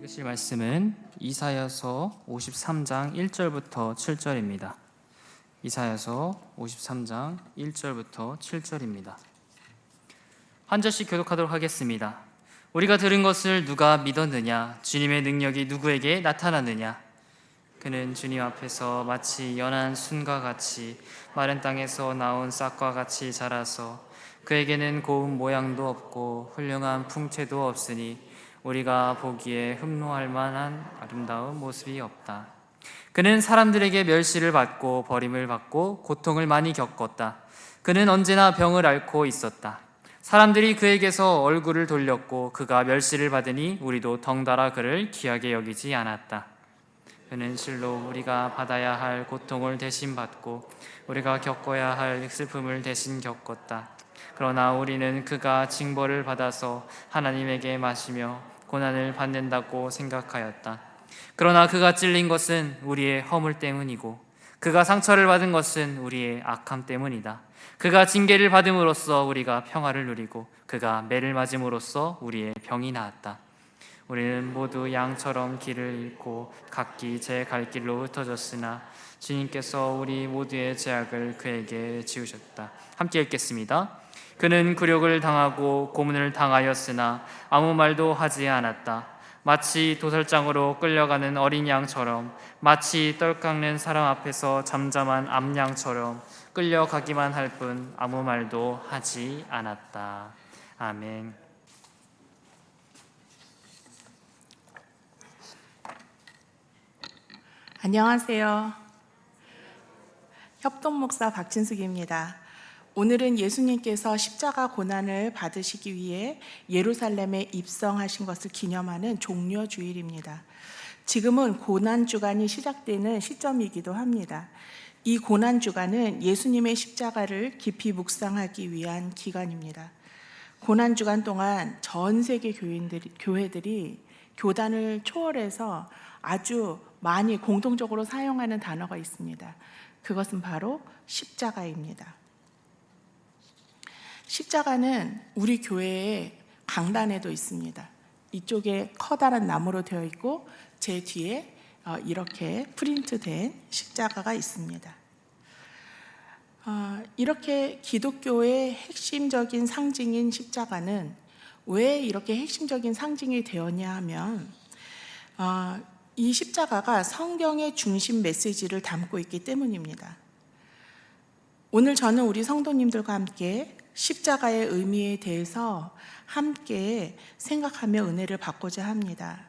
읽으실 말씀은 이사야서 53장 1절부터 7절입니다. 이사야서 53장 1절부터 7절입니다. 한 절씩 교독하도록 하겠습니다. 우리가 들은 것을 누가 믿었느냐? 주님의 능력이 누구에게 나타났느냐? 그는 주님 앞에서 마치 연한 순과 같이 마른 땅에서 나온 싹과 같이 자라서 그에게는 고운 모양도 없고 훌륭한 풍채도 없으니 우리가 보기에 흠모할 만한 아름다운 모습이 없다. 그는 사람들에게 멸시를 받고 버림을 받고 고통을 많이 겪었다. 그는 언제나 병을 앓고 있었다. 사람들이 그에게서 얼굴을 돌렸고 그가 멸시를 받으니 우리도 덩달아 그를 귀하게 여기지 않았다. 그는 실로 우리가 받아야 할 고통을 대신 받고 우리가 겪어야 할 슬픔을 대신 겪었다. 그러나 우리는 그가 징벌을 받아서 하나님에게 마시며 고난을 받는다고 생각하였다. 그러나 그가 찔린 것은 우리의 허물 때문이고 그가 상처를 받은 것은 우리의 악함 때문이다. 그가 징계를 받음으로써 우리가 평화를 누리고 그가 매를 맞음으로써 우리의 병이 나았다. 우리는 모두 양처럼 길을 잃고 각기 제 갈 길로 흩어졌으나 주님께서 우리 모두의 죄악을 그에게 지우셨다. 함께 읽겠습니다. 그는 굴욕을 당하고 고문을 당하였으나 아무 말도 하지 않았다. 마치 도살장으로 끌려가는 어린 양처럼, 마치 떨깎는 사람 앞에서 잠잠한 암양처럼 끌려가기만 할 뿐 아무 말도 하지 않았다. 아멘. 안녕하세요. 협동목사 박진숙입니다. 오늘은 예수님께서 십자가 고난을 받으시기 위해 예루살렘에 입성하신 것을 기념하는 종려주일입니다. 지금은 고난주간이 시작되는 시점이기도 합니다. 이 고난주간은 예수님의 십자가를 깊이 묵상하기 위한 기간입니다. 고난주간 동안 전 세계 교회들이 교단을 초월해서 아주 많이 공통적으로 사용하는 단어가 있습니다. 그것은 바로 십자가입니다. 십자가는 우리 교회의 강단에도 있습니다. 이쪽에 커다란 나무로 되어 있고 제 뒤에 이렇게 프린트된 십자가가 있습니다. 이렇게 기독교의 핵심적인 상징인 십자가는 왜 이렇게 핵심적인 상징이 되었냐 하면 이 십자가가 성경의 중심 메시지를 담고 있기 때문입니다. 오늘 저는 우리 성도님들과 함께 십자가의 의미에 대해서 함께 생각하며 은혜를 받고자 합니다.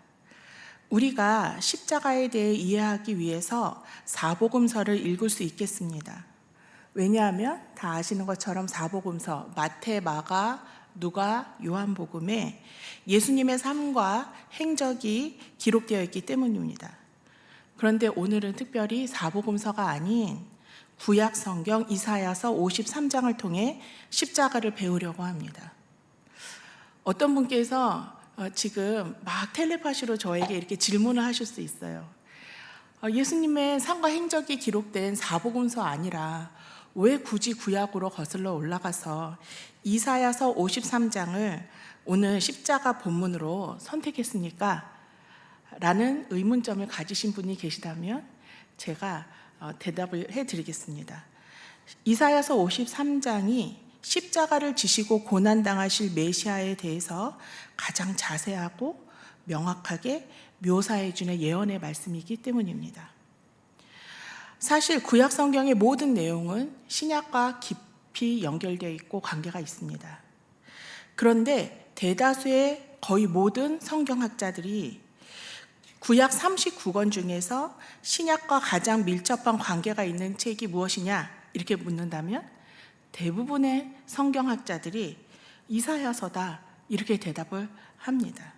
우리가 십자가에 대해 이해하기 위해서 사복음서를 읽을 수 있겠습니다. 왜냐하면 다 아시는 것처럼 사복음서 마태, 마가, 누가, 요한복음에 예수님의 삶과 행적이 기록되어 있기 때문입니다. 그런데 오늘은 특별히 사복음서가 아닌 구약 성경 이사야서 53장을 통해 십자가를 배우려고 합니다. 어떤 분께서 지금 막 텔레파시로 저에게 이렇게 질문을 하실 수 있어요. 예수님의 삶과 행적이 기록된 사복음서 아니라 왜 굳이 구약으로 거슬러 올라가서 이사야서 53장을 오늘 십자가 본문으로 선택했습니까? 라는 의문점을 가지신 분이 계시다면 제가 대답을 해드리겠습니다. 이사야서 53장이 십자가를 지시고 고난당하실 메시아에 대해서 가장 자세하고 명확하게 묘사해주는 예언의 말씀이기 때문입니다. 사실 구약 성경의 모든 내용은 신약과 깊이 연결되어 있고 관계가 있습니다. 그런데 대다수의 거의 모든 성경학자들이 구약 39권 중에서 신약과 가장 밀접한 관계가 있는 책이 무엇이냐 이렇게 묻는다면 대부분의 성경학자들이 이사야서다 이렇게 대답을 합니다.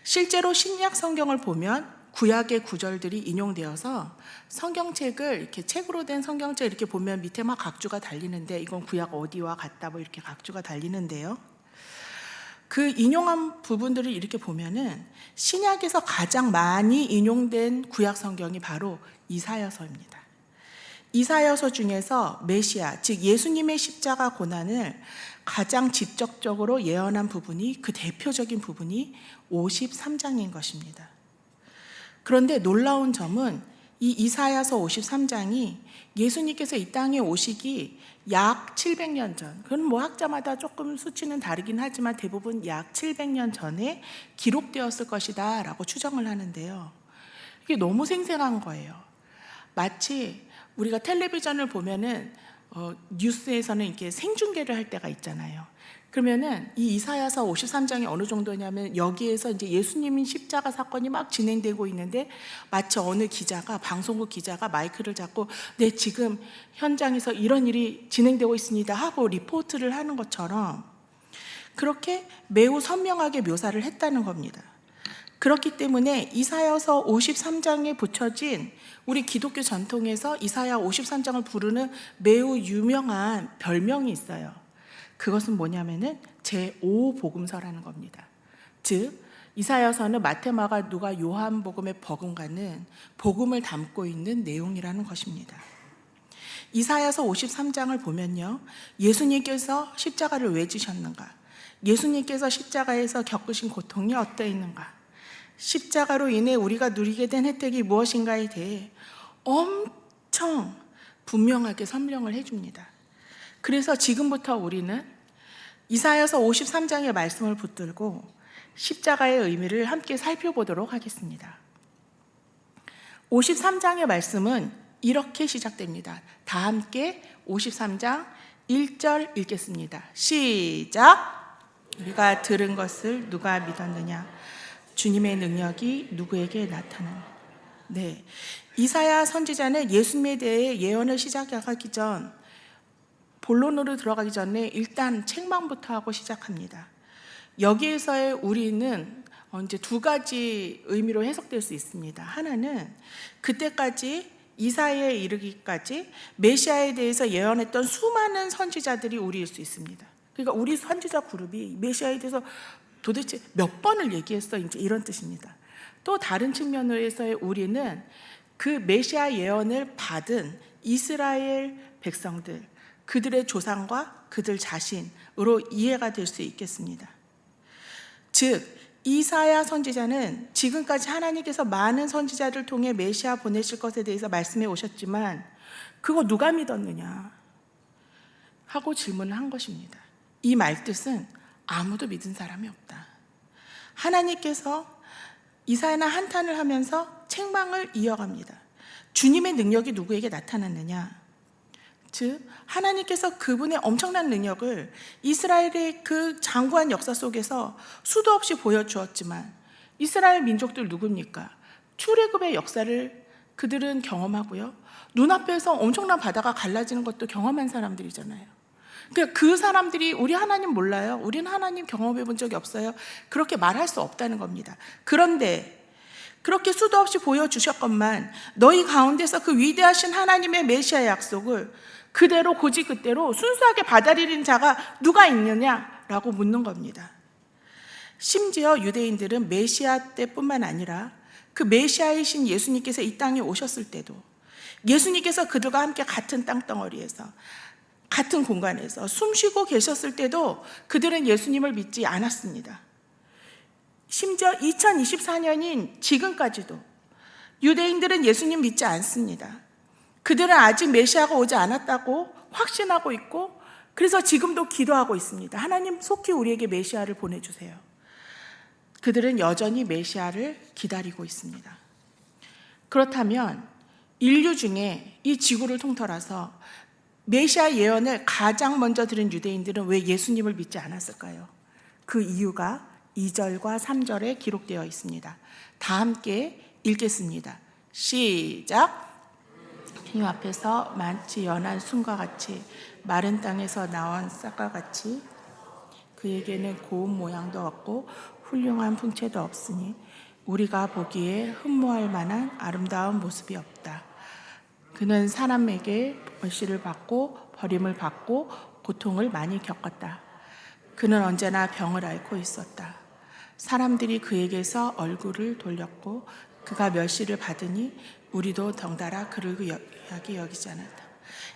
실제로 신약 성경을 보면 구약의 구절들이 인용되어서 성경책을 이렇게 책으로 된 성경책 이렇게 보면 밑에 막 각주가 달리는데 이건 구약 어디와 같다 뭐 이렇게 각주가 달리는데요. 그 인용한 부분들을 이렇게 보면은 신약에서 가장 많이 인용된 구약 성경이 바로 이사야서입니다. 이사야서 중에서 메시아, 즉 예수님의 십자가 고난을 가장 직접적으로 예언한 부분이 그 대표적인 부분이 53장인 것입니다. 그런데 놀라운 점은 이 이사야서 53장이 예수님께서 이 땅에 오시기 약 700년 전, 그건 뭐 학자마다 조금 수치는 다르긴 하지만 대부분 약 700년 전에 기록되었을 것이다 라고 추정을 하는데요. 이게 너무 생생한 거예요. 마치 우리가 텔레비전을 보면은 뉴스에서는 이렇게 생중계를 할 때가 있잖아요. 그러면은 이 이사야서 53장이 어느 정도냐면 여기에서 이제 예수님인 십자가 사건이 막 진행되고 있는데 마치 어느 기자가, 방송국 기자가 마이크를 잡고 네, 지금 현장에서 이런 일이 진행되고 있습니다 하고 리포트를 하는 것처럼 그렇게 매우 선명하게 묘사를 했다는 겁니다. 그렇기 때문에 이사야서 53장에 붙여진 우리 기독교 전통에서 이사야 53장을 부르는 매우 유명한 별명이 있어요. 그것은 뭐냐면은 제5복음서라는 겁니다. 즉 이사야서는 마태, 마가, 누가, 요한복음의 버금가는 복음을 담고 있는 내용이라는 것입니다. 이사야서 53장을 보면요, 예수님께서 십자가를 왜 지셨는가, 예수님께서 십자가에서 겪으신 고통이 어떠했는가, 십자가로 인해 우리가 누리게 된 혜택이 무엇인가에 대해 엄청 분명하게 설명을 해줍니다. 그래서 지금부터 우리는 이사야서 53장의 말씀을 붙들고 십자가의 의미를 함께 살펴보도록 하겠습니다. 53장의 말씀은 이렇게 시작됩니다. 다 함께 53장 1절 읽겠습니다. 시작! 우리가 들은 것을 누가 믿었느냐? 주님의 능력이 누구에게 나타나나? 네, 이사야 선지자는 예수님에 대해 예언을 시작하기 전, 본론으로 들어가기 전에 일단 책망부터 하고 시작합니다. 여기에서의 우리는 이제 두 가지 의미로 해석될 수 있습니다. 하나는 그때까지 이사야에 이르기까지 메시아에 대해서 예언했던 수많은 선지자들이 우리일 수 있습니다. 그러니까 우리 선지자 그룹이 메시아에 대해서 도대체 몇 번을 얘기했어, 이제 이런 뜻입니다. 또 다른 측면에서의 우리는 그 메시아 예언을 받은 이스라엘 백성들, 그들의 조상과 그들 자신으로 이해가 될 수 있겠습니다. 즉 이사야 선지자는 지금까지 하나님께서 많은 선지자를 통해 메시아 보내실 것에 대해서 말씀해 오셨지만 그거 누가 믿었느냐 하고 질문을 한 것입니다. 이 말뜻은 아무도 믿은 사람이 없다. 하나님께서 이사야나 한탄을 하면서 책망을 이어갑니다. 주님의 능력이 누구에게 나타났느냐? 즉 하나님께서 그분의 엄청난 능력을 이스라엘의 그 장구한 역사 속에서 수도 없이 보여주었지만 이스라엘 민족들 누굽니까? 출애굽의 역사를 그들은 경험하고요, 눈앞에서 엄청난 바다가 갈라지는 것도 경험한 사람들이잖아요. 그러니까 그 사람들이 우리 하나님 몰라요? 우리는 하나님 경험해 본 적이 없어요? 그렇게 말할 수 없다는 겁니다. 그런데 그렇게 수도 없이 보여주셨건만 너희 가운데서 그 위대하신 하나님의 메시아 약속을 그대로 고지 그대로 순수하게 받아들이는 자가 누가 있느냐라고 묻는 겁니다. 심지어 유대인들은 메시아 때뿐만 아니라 그 메시아이신 예수님께서 이 땅에 오셨을 때도, 예수님께서 그들과 함께 같은 땅덩어리에서 같은 공간에서 숨쉬고 계셨을 때도 그들은 예수님을 믿지 않았습니다. 심지어 2024년인 지금까지도 유대인들은 예수님 믿지 않습니다. 그들은 아직 메시아가 오지 않았다고 확신하고 있고, 그래서 지금도 기도하고 있습니다. 하나님 속히 우리에게 메시아를 보내주세요. 그들은 여전히 메시아를 기다리고 있습니다. 그렇다면 인류 중에 이 지구를 통틀어서 메시아 예언을 가장 먼저 들은 유대인들은 왜 예수님을 믿지 않았을까요? 그 이유가 2절과 3절에 기록되어 있습니다. 다 함께 읽겠습니다. 시작! 주님 앞에서 마치 연한 순과 같이 마른 땅에서 나온 싹과 같이 그에게는 고운 모양도 없고 훌륭한 풍채도 없으니 우리가 보기에 흠모할 만한 아름다운 모습이 없다. 그는 사람에게 벌시를 받고 버림을 받고 고통을 많이 겪었다. 그는 언제나 병을 앓고 있었다. 사람들이 그에게서 얼굴을 돌렸고 그가 멸시를 받으니 우리도 덩달아 그를 귀하게 여기지 않았다.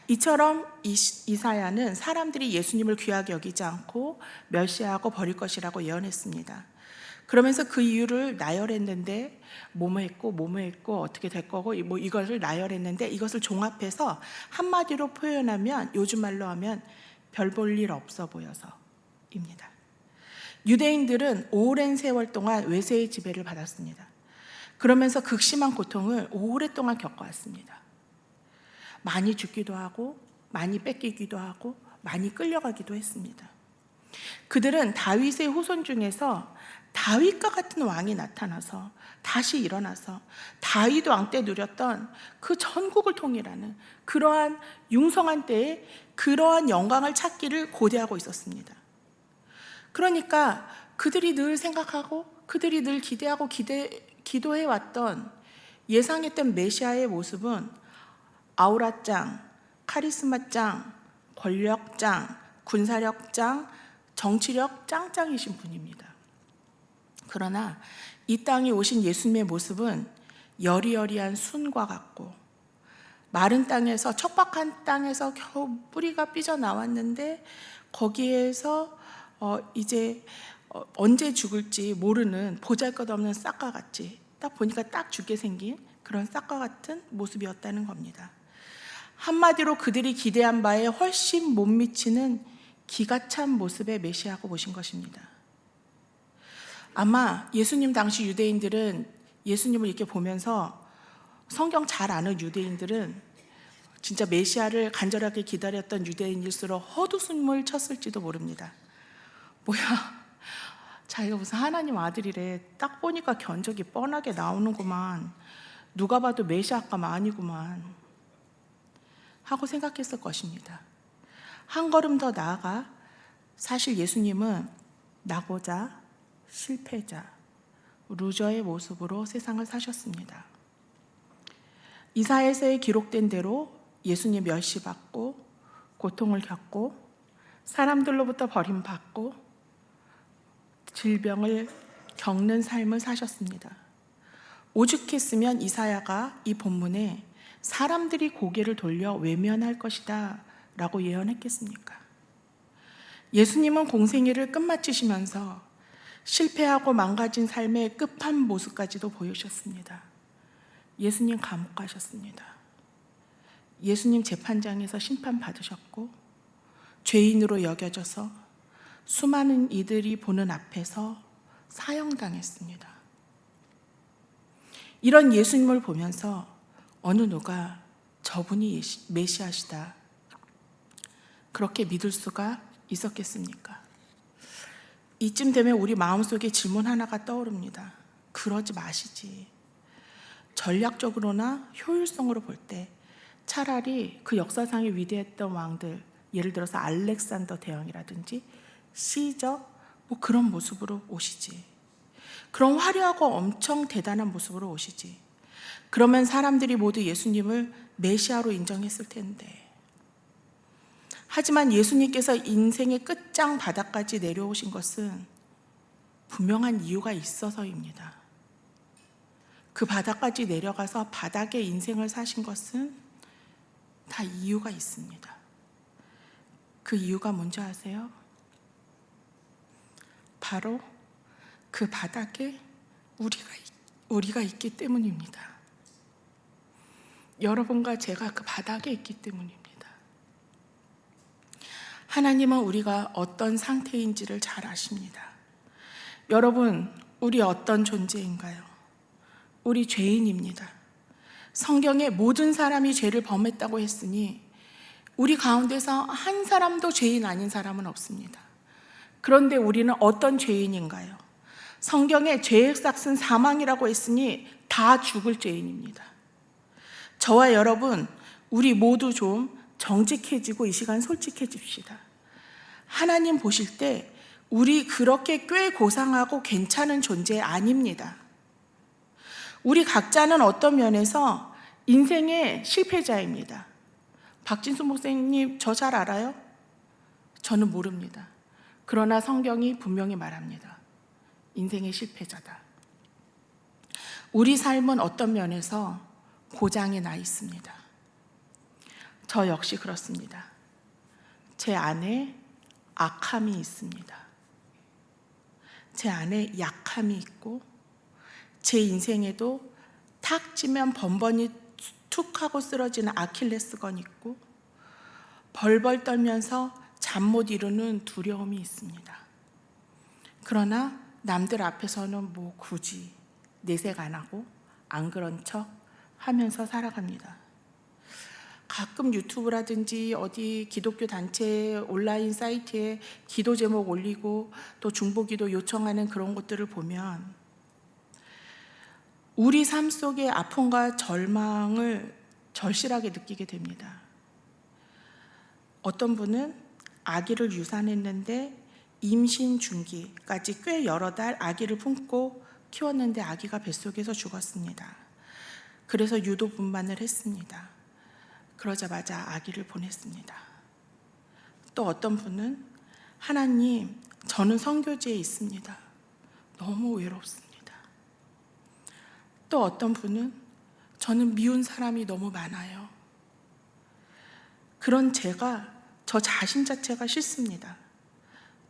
이처럼 이사야는 사람들이 예수님을 귀하게 여기지 않고 멸시하고 버릴 것이라고 예언했습니다. 그러면서 그 이유를 나열했는데 뭐뭐 했고 어떻게 될 거고 뭐 이것을 나열했는데 이것을 종합해서 한마디로 표현하면 요즘 말로 하면 별 볼 일 없어 보여서입니다. 유대인들은 오랜 세월 동안 외세의 지배를 받았습니다. 그러면서 극심한 고통을 오랫동안 겪어왔습니다. 많이 죽기도 하고 많이 뺏기기도 하고 많이 끌려가기도 했습니다. 그들은 다윗의 후손 중에서 다윗과 같은 왕이 나타나서 다시 일어나서 다윗 왕 때 누렸던 그 전국을 통일하는 그러한 융성한 때에 그러한 영광을 찾기를 고대하고 있었습니다. 그러니까 그들이 늘 생각하고 그들이 늘 기대하고 기도해왔던 예상했던 메시아의 모습은 아우라짱, 카리스마짱, 권력짱, 군사력짱, 정치력 짱짱이신 분입니다. 그러나 이 땅에 오신 예수님의 모습은 여리여리한 순과 같고 마른 땅에서 척박한 땅에서 겨우 뿌리가 삐져나왔는데 거기에서 이제 언제 죽을지 모르는 보잘것없는 싹과 같이 딱 보니까 딱 죽게 생긴 그런 싹과 같은 모습이었다는 겁니다. 한마디로 그들이 기대한 바에 훨씬 못 미치는 기가 찬 모습의 메시아고 보신 것입니다. 아마 예수님 당시 유대인들은 예수님을 이렇게 보면서 성경 잘 아는 유대인들은 진짜 메시아를 간절하게 기다렸던 유대인일수록 헛웃음을 쳤을지도 모릅니다. 뭐야, 자기가 무슨 하나님 아들이래. 딱 보니까 견적이 뻔하게 나오는구만. 누가 봐도 메시아감 아니구만 하고 생각했을 것입니다. 한 걸음 더 나아가 사실 예수님은 낙오자, 실패자, 루저의 모습으로 세상을 사셨습니다. 이사야서에 기록된 대로 예수님 멸시받고 고통을 겪고 사람들로부터 버림받고 질병을 겪는 삶을 사셨습니다. 오죽했으면 이사야가 이 본문에 사람들이 고개를 돌려 외면할 것이다 라고 예언했겠습니까? 예수님은 공생애를 끝마치시면서 실패하고 망가진 삶의 끝판 모습까지도 보여주셨습니다. 예수님 감옥 가셨습니다. 예수님 재판장에서 심판받으셨고 죄인으로 여겨져서 수많은 이들이 보는 앞에서 사형당했습니다. 이런 예수님을 보면서 어느 누가 저분이 메시아시다 그렇게 믿을 수가 있었겠습니까? 이쯤 되면 우리 마음속에 질문 하나가 떠오릅니다. 그러지 마시지. 전략적으로나 효율성으로 볼 때 차라리 그 역사상에 위대했던 왕들, 예를 들어서 알렉산더 대왕이라든지 시저 뭐 그런 모습으로 오시지. 그런 화려하고 엄청 대단한 모습으로 오시지. 그러면 사람들이 모두 예수님을 메시아로 인정했을 텐데. 하지만 예수님께서 인생의 끝장 바닥까지 내려오신 것은 분명한 이유가 있어서입니다. 그 바닥까지 내려가서 바닥의 인생을 사신 것은 다 이유가 있습니다. 그 이유가 뭔지 아세요? 바로 그 바닥에 우리가 있기 때문입니다. 여러분과 제가 그 바닥에 있기 때문입니다. 하나님은 우리가 어떤 상태인지를 잘 아십니다. 여러분, 우리 어떤 존재인가요? 우리 죄인입니다. 성경에 모든 사람이 죄를 범했다고 했으니 우리 가운데서 한 사람도 죄인 아닌 사람은 없습니다. 그런데 우리는 어떤 죄인인가요? 성경에 죄의 삭은 사망이라고 했으니 다 죽을 죄인입니다. 저와 여러분, 우리 모두 좀 정직해지고 이 시간 솔직해집시다. 하나님 보실 때 우리 그렇게 꽤 고상하고 괜찮은 존재 아닙니다. 우리 각자는 어떤 면에서 인생의 실패자입니다. 박진수 목사님 저 잘 알아요? 저는 모릅니다. 그러나 성경이 분명히 말합니다. 인생의 실패자다. 우리 삶은 어떤 면에서 고장이 나 있습니다. 저 역시 그렇습니다. 제 안에 악함이 있습니다. 제 안에 약함이 있고 제 인생에도 탁 치면 번번이 툭 하고 쓰러지는 아킬레스건이 있고 벌벌 떨면서 잠 못 이루는 두려움이 있습니다. 그러나 남들 앞에서는 뭐 굳이 내색 안 하고 안 그런 척 하면서 살아갑니다. 가끔 유튜브라든지 어디 기독교 단체 온라인 사이트에 기도 제목 올리고 또 중보기도 요청하는 그런 것들을 보면 우리 삶 속의 아픔과 절망을 절실하게 느끼게 됩니다. 어떤 분은 아기를 유산했는데 임신 중기까지 꽤 여러 달 아기를 품고 키웠는데 아기가 뱃속에서 죽었습니다. 그래서 유도 분만을 했습니다. 그러자마자 아기를 보냈습니다. 또 어떤 분은 하나님, 저는 선교지에 있습니다. 너무 외롭습니다. 또 어떤 분은 저는 미운 사람이 너무 많아요. 그런 저 자신 자체가 싫습니다.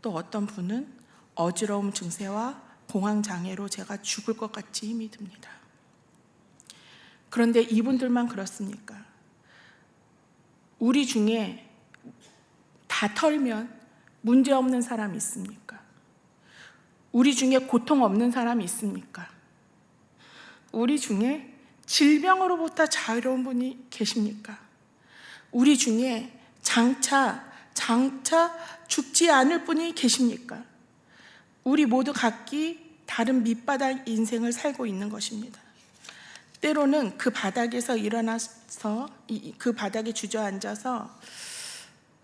또 어떤 분은 어지러움 증세와 공황장애로 제가 죽을 것 같이 힘이 듭니다. 그런데 이분들만 그렇습니까? 우리 중에 다 털면 문제 없는 사람이 있습니까? 우리 중에 고통 없는 사람이 있습니까? 우리 중에 질병으로부터 자유로운 분이 계십니까? 우리 중에 장차 죽지 않을 분이 계십니까? 우리 모두 각기 다른 밑바닥 인생을 살고 있는 것입니다. 때로는 그 바닥에서 일어나서 그 바닥에 주저앉아서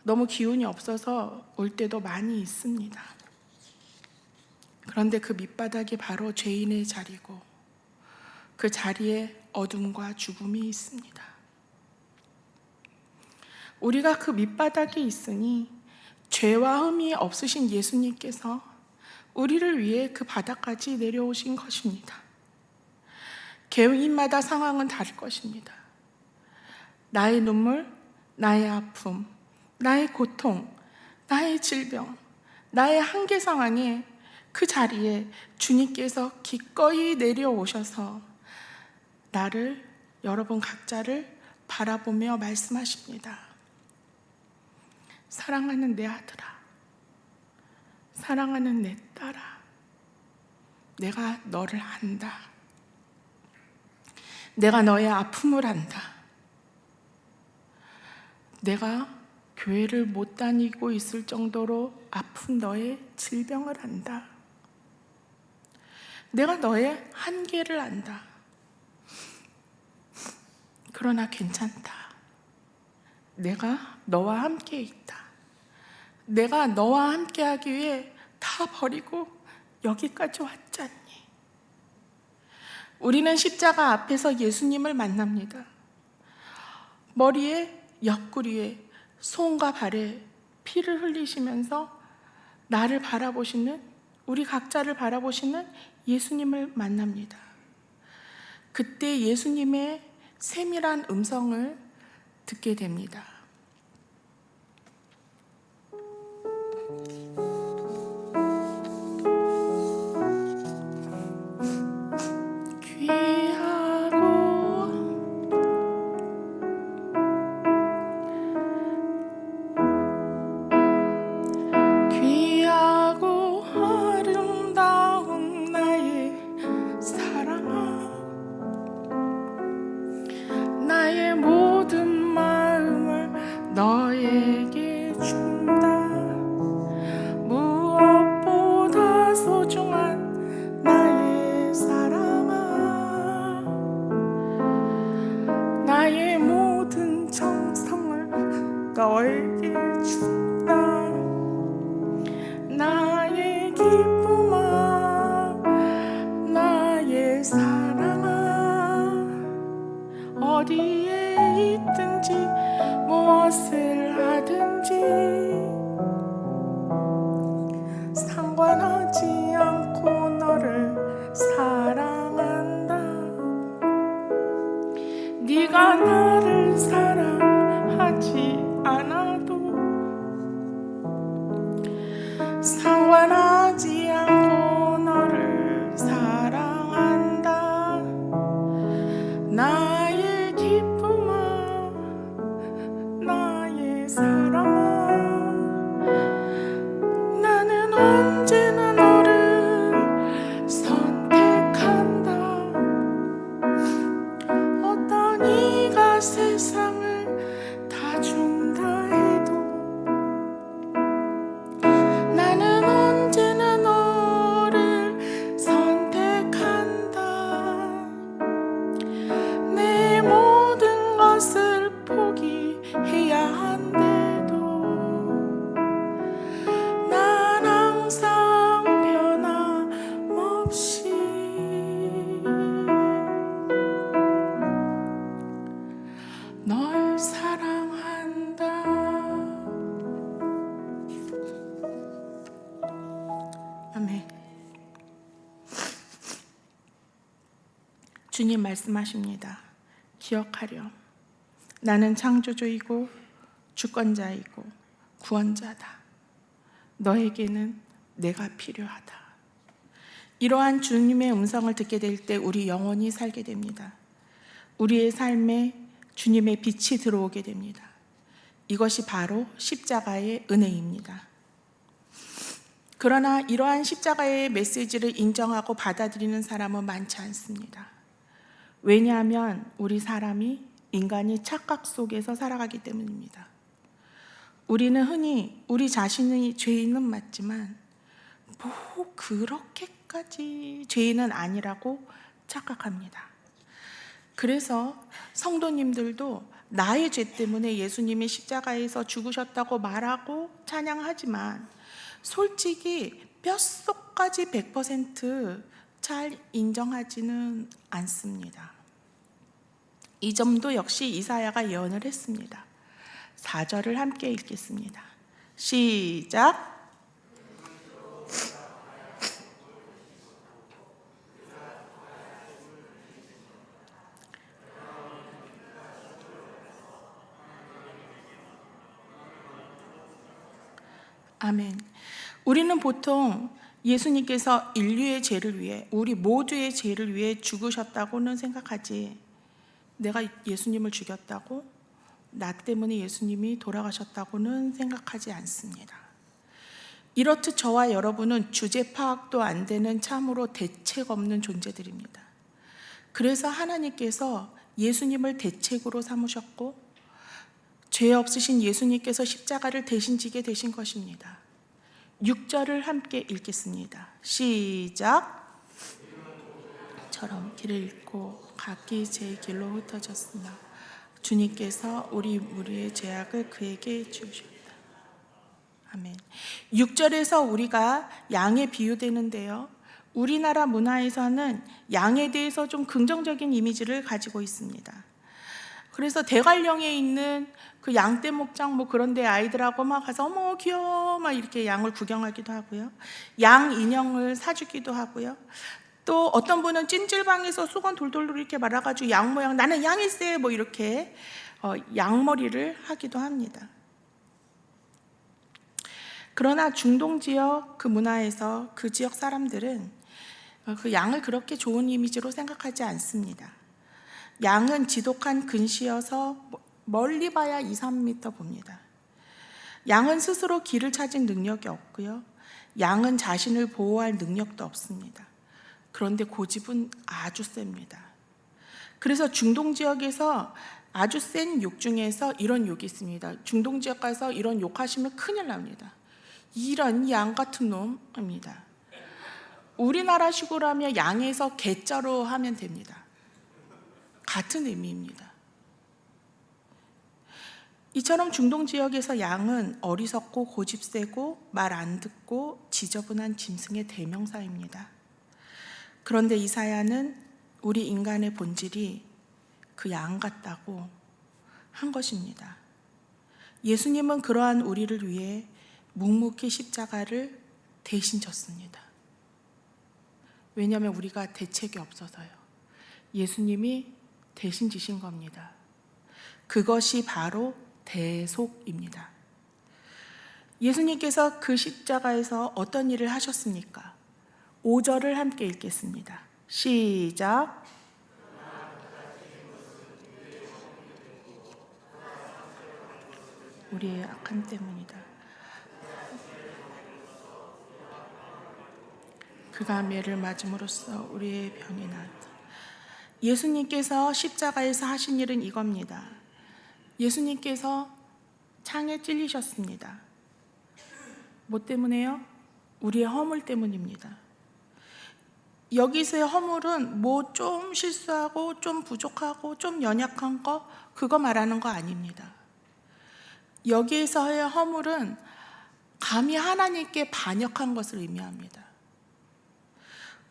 너무 기운이 없어서 울 때도 많이 있습니다. 그런데 그 밑바닥이 바로 죄인의 자리고 그 자리에 어둠과 죽음이 있습니다. 우리가 그 밑바닥에 있으니 죄와 흠이 없으신 예수님께서 우리를 위해 그 바닥까지 내려오신 것입니다. 개인마다 상황은 다를 것입니다. 나의 눈물, 나의 아픔, 나의 고통, 나의 질병, 나의 한계 상황에 그 자리에 주님께서 기꺼이 내려오셔서 여러분 각자를 바라보며 말씀하십니다. 사랑하는 내 아들아, 사랑하는 내 딸아, 내가 너를 안다. 내가 너의 아픔을 안다. 내가 교회를 못 다니고 있을 정도로 아픈 너의 질병을 안다. 내가 너의 한계를 안다. 그러나 괜찮다. 내가 너와 함께 있다. 내가 너와 함께 하기 위해 다 버리고 여기까지 왔잖니. 우리는 십자가 앞에서 예수님을 만납니다. 머리에 옆구리에 손과 발에 피를 흘리시면서 나를 바라보시는, 우리 각자를 바라보시는 예수님을 만납니다. 그때 예수님의 세밀한 음성을 듣게 됩니다. 귀하고 아름다운 나의 사랑아, 나의 모든 마음을 너에게 준다. 무엇보다 소중한 나의 사랑아, 나의 모든 정성을 너에게 준다. 나의 기쁨아, 나의 사랑아, 어디에 있든지 무엇을 하든지 상관하지 않고 너를 사랑한다. 네가 나를 사랑하지 않아도 상관하지 않고 나의 기쁨아, 나의 사랑아, 나는 언제나 너를 선택한다. 어떤 이가 세상을 다 준다 해도 나는 언제나 너를 선택한다. 내 모든 것을 포기해야 한데도 난 항상 변함없이 널 사랑한다. 아멘. 주님 말씀하십니다. 기억하렴. 나는 창조주이고 주권자이고 구원자다. 너에게는 내가 필요하다. 이러한 주님의 음성을 듣게 될 때 우리 영원히 살게 됩니다. 우리의 삶에 주님의 빛이 들어오게 됩니다. 이것이 바로 십자가의 은혜입니다. 그러나 이러한 십자가의 메시지를 인정하고 받아들이는 사람은 많지 않습니다. 왜냐하면 우리 사람이 인간이 착각 속에서 살아가기 때문입니다. 우리는 흔히 우리 자신이 죄인은 맞지만 뭐 그렇게까지 죄인은 아니라고 착각합니다. 그래서 성도님들도 나의 죄 때문에 예수님이 십자가에서 죽으셨다고 말하고 찬양하지만 솔직히 뼛속까지 100% 인정하지는 않습니다. 이 점도 역시 이사야가 예언을 했습니다. 4절을 함께 읽겠습니다. 시작. 아멘. 우리는 보통 예수님께서 인류의 죄를 위해, 우리 모두의 죄를 위해 죽으셨다고는 생각하지, 내가 예수님을 죽였다고, 나 때문에 예수님이 돌아가셨다고는 생각하지 않습니다. 이렇듯 저와 여러분은 주제 파악도 안 되는 참으로 대책 없는 존재들입니다. 그래서 하나님께서 예수님을 대책으로 삼으셨고 죄 없으신 예수님께서 십자가를 대신 지게 되신 것입니다. 6절을 함께 읽겠습니다. 시작. 처럼 길을 잃고 각기 제 길로 흩어졌으나 주님께서 우리 무리의 죄악을 그에게 주셨다. 아멘. 6절에서 우리가 양에 비유되는데요, 우리나라 문화에서는 양에 대해서 좀 긍정적인 이미지를 가지고 있습니다. 그래서 대관령에 있는 그 양떼 목장 뭐 그런 데 아이들하고 막 가서 어머 귀여워 막 이렇게 양을 구경하기도 하고요, 양 인형을 사주기도 하고요, 또 어떤 분은 찜질방에서 수건 돌돌돌 이렇게 말아가지고 양 모양, 나는 양일세 뭐 이렇게 양머리를 하기도 합니다. 그러나 중동 지역 그 문화에서 그 지역 사람들은 그 양을 그렇게 좋은 이미지로 생각하지 않습니다. 양은 지독한 근시여서 멀리 봐야 2, 3m 봅니다. 양은 스스로 길을 찾을 능력이 없고요, 양은 자신을 보호할 능력도 없습니다. 그런데 고집은 아주 셉니다. 그래서 중동 지역에서 아주 센 욕 중에서 이런 욕이 있습니다. 중동 지역 가서 이런 욕하시면 큰일 납니다. 이런 양 같은 놈입니다. 우리나라 식으로 하면 양에서 개자로 하면 됩니다. 같은 의미입니다. 이처럼 중동 지역에서 양은 어리석고 고집세고 말 안 듣고 지저분한 짐승의 대명사입니다. 그런데 이사야는 우리 인간의 본질이 그 양 같다고 한 것입니다. 예수님은 그러한 우리를 위해 묵묵히 십자가를 대신 졌습니다. 왜냐하면 우리가 대책이 없어서요. 예수님이 대신 지신 겁니다. 그것이 바로 대속입니다. 예수님께서 그 십자가에서 어떤 일을 하셨습니까? 5절을 함께 읽겠습니다. 시작. 우리의 악함 때문이다. 그가 매를 맞음으로써 우리의 병이 나았다. 예수님께서 십자가에서 하신 일은 이겁니다. 예수님께서 창에 찔리셨습니다. 뭐 때문에요? 우리의 허물 때문입니다. 여기서의 허물은 뭐 좀 실수하고 좀 부족하고 좀 연약한 거 그거 말하는 거 아닙니다. 여기에서의 허물은 감히 하나님께 반역한 것을 의미합니다.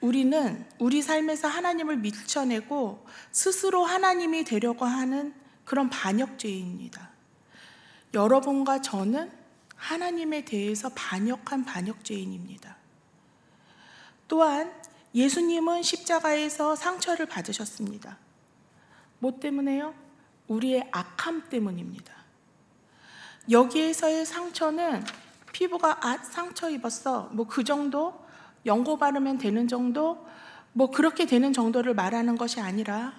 우리는 우리 삶에서 하나님을 밀쳐내고 스스로 하나님이 되려고 하는 그런 반역죄입니다. 여러분과 저는 하나님에 대해서 반역한 반역죄인입니다. 또한 예수님은 십자가에서 상처를 받으셨습니다. 뭐 때문에요? 우리의 악함 때문입니다. 여기에서의 상처는 피부가 상처 입었어 뭐 그 정도, 연고 바르면 되는 정도, 뭐 그렇게 되는 정도를 말하는 것이 아니라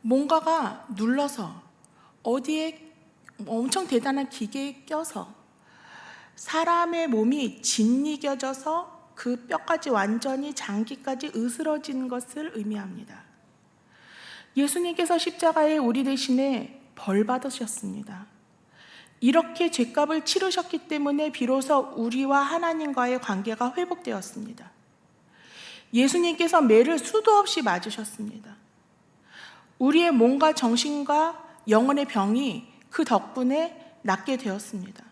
뭔가가 눌러서 어디에 엄청 대단한 기계에 껴서 사람의 몸이 짓이겨져서 그 뼈까지 완전히 장기까지 으스러진 것을 의미합니다. 예수님께서 십자가에 우리 대신에 벌 받으셨습니다. 이렇게 죗값을 치르셨기 때문에 비로소 우리와 하나님과의 관계가 회복되었습니다. 예수님께서 매를 수도 없이 맞으셨습니다. 우리의 몸과 정신과 영혼의 병이 그 덕분에 낫게 되었습니다.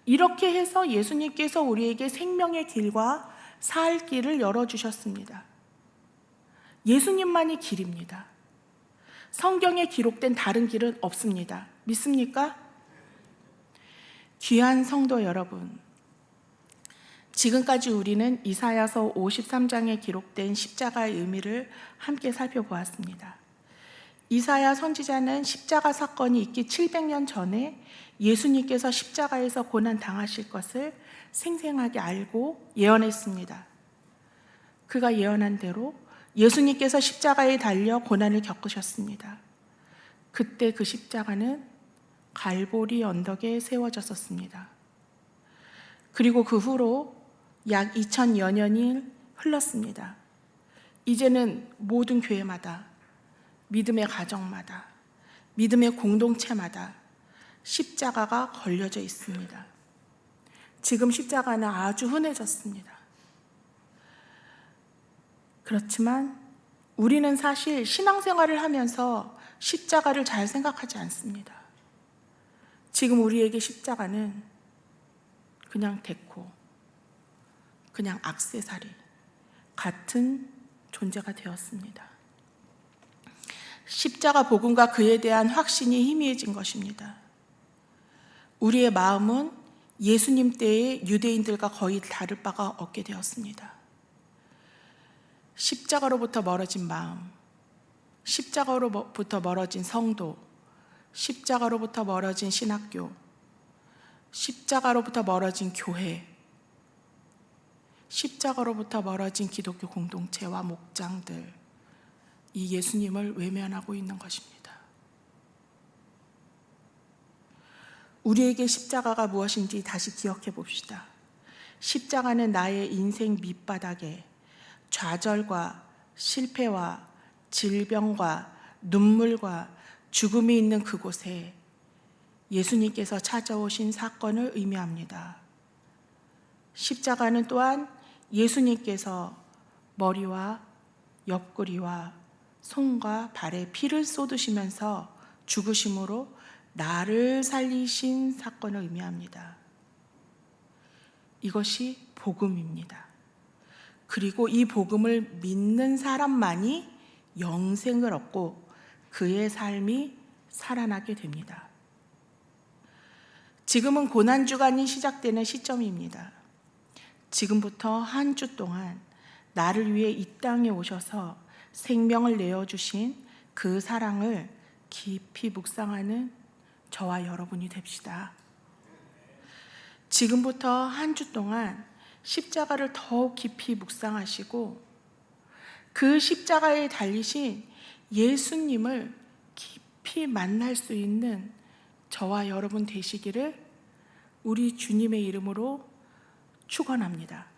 이렇게 해서 예수님께서 우리에게 생명의 길과 살 길을 열어주셨습니다. 예수님만이 길입니다. 성경에 기록된 다른 길은 없습니다. 믿습니까? 귀한 성도 여러분, 지금까지 우리는 이사야서 53장에 기록된 십자가의 의미를 함께 살펴보았습니다. 이사야 선지자는 십자가 사건이 있기 700년 전에 예수님께서 십자가에서 고난 당하실 것을 생생하게 알고 예언했습니다. 그가 예언한 대로 예수님께서 십자가에 달려 고난을 겪으셨습니다. 그때 그 십자가는 갈보리 언덕에 세워졌었습니다. 그리고 그 후로 약 2000여 년이 흘렀습니다. 이제는 모든 교회마다, 믿음의 가정마다, 믿음의 공동체마다 십자가가 걸려져 있습니다. 지금 십자가는 아주 흔해졌습니다. 그렇지만 우리는 사실 신앙생활을 하면서 십자가를 잘 생각하지 않습니다. 지금 우리에게 십자가는 그냥 데코, 그냥 액세서리 같은 존재가 되었습니다. 십자가 복음과 그에 대한 확신이 희미해진 것입니다. 우리의 마음은 예수님 때의 유대인들과 거의 다를 바가 없게 되었습니다. 십자가로부터 멀어진 마음, 십자가로부터 멀어진 성도, 십자가로부터 멀어진 신학교, 십자가로부터 멀어진 교회, 십자가로부터 멀어진 기독교 공동체와 목장들, 이 예수님을 외면하고 있는 것입니다. 우리에게 십자가가 무엇인지 다시 기억해 봅시다. 십자가는 나의 인생 밑바닥에 좌절과 실패와 질병과 눈물과 죽음이 있는 그곳에 예수님께서 찾아오신 사건을 의미합니다. 십자가는 또한 예수님께서 머리와 옆구리와 손과 발에 피를 쏟으시면서 죽으심으로 나를 살리신 사건을 의미합니다. 이것이 복음입니다. 그리고 이 복음을 믿는 사람만이 영생을 얻고 그의 삶이 살아나게 됩니다. 지금은 고난주간이 시작되는 시점입니다. 지금부터 한 주 동안 나를 위해 이 땅에 오셔서 생명을 내어주신 그 사랑을 깊이 묵상하는 저와 여러분이 됩시다. 지금부터 한 주 동안 십자가를 더욱 깊이 묵상하시고 그 십자가에 달리신 예수님을 깊이 만날 수 있는 저와 여러분 되시기를 우리 주님의 이름으로 축원합니다.